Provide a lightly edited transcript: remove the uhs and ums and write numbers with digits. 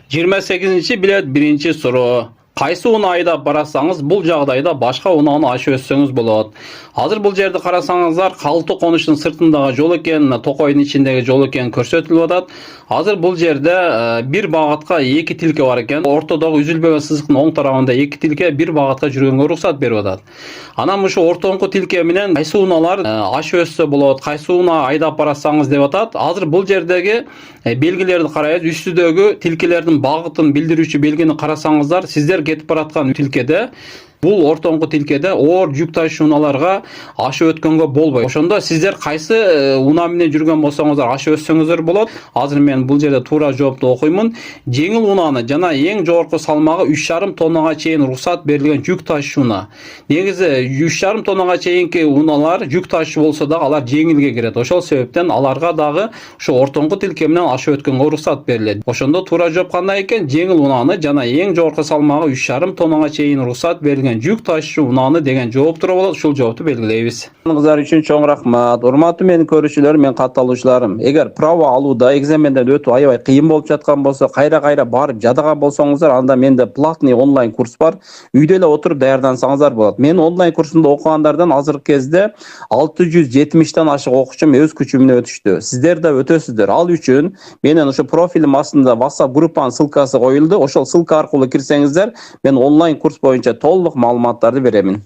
28 bilet 1 soru. Qayсы уна айдап барасаңыз, бұл жағдайда башқа унаны ашып өссеңіз болады. Азыр бұл жерді қарасаңыздар, қалты қоныштың сыртындағы жол екен, тоқойдың ішіндегі жол екен көрсөтүлүп атат. Азыр бұл жерде bir бағытқа екі tilke бар екен. Ортодогу үзүлбөгөн сызыктын оң тарабында екі tilke bir бағытқа жүргөнгө уруксат берип атат. Анан ушу ортоңку tilke менен кайсы уналар ашып өссө болот, кайсы уна айдап барасаңыз деп атат. Азыр бұл жердеги белгилерди карайбыз. Үстүдөгү tilkelердин багытын билдирүүчү белгини карасаңыздар, сиздер кетип бараткан tilkede Бұл ортоңку tilkede оор жүк ташуучу уналарга ашып өткөнгө болбойт. Ошондо сиздер кайсы уна менен жүргөн болсоңуздар ашып өссөңүздөр болот. Азыр мен бул жерде туура жоопту окуймун. Жеңил унаны жана эң жогорку салмагы 3,5 тоннага чейин уруксат берилген жүк ташуучу уна. Негизи 3,5 тоннага чейинки уналар жүк ташуучу болсо дагы алар жеңилге кирет. Ошол себептен аларга дагы ушу ортоңку tilke менен ашып өткөнгө уруксат берилет. Ошондо туура жооп кандай экен? Жеңил унаны жана эң жогорку салмагы 3,5 тоннага чейин уруксат берилген жүк ташуучу унаны деген жооп туура болот. Ушул жоопту белгилейбиз. Кыздар үчүн чоң рахмат. Урматтуу менин көрүүчүлөр, мен катталуучуларым. Эгер право алууда экзаменден өтүү аябай кыйын болуп жаткан болсо, кайра барып жадаган болсоңуздар, анда менде платный онлайн курс бар. Үйдө эле отуруп даярдансаңыздар болот. Мен онлайн курсунда окугандардан азыркы кезде 670тен ашык окуучум өз күчү менен өтүштү. Сиздер да өтөсүздөр. Ал үчүн менин ошо профилим астында WhatsApp группанын ссылкасы коюлду. Ошол ссылка аркылуу кирсеңиздер, мен онлайн курс боюнча толук маалыматтарды беремин.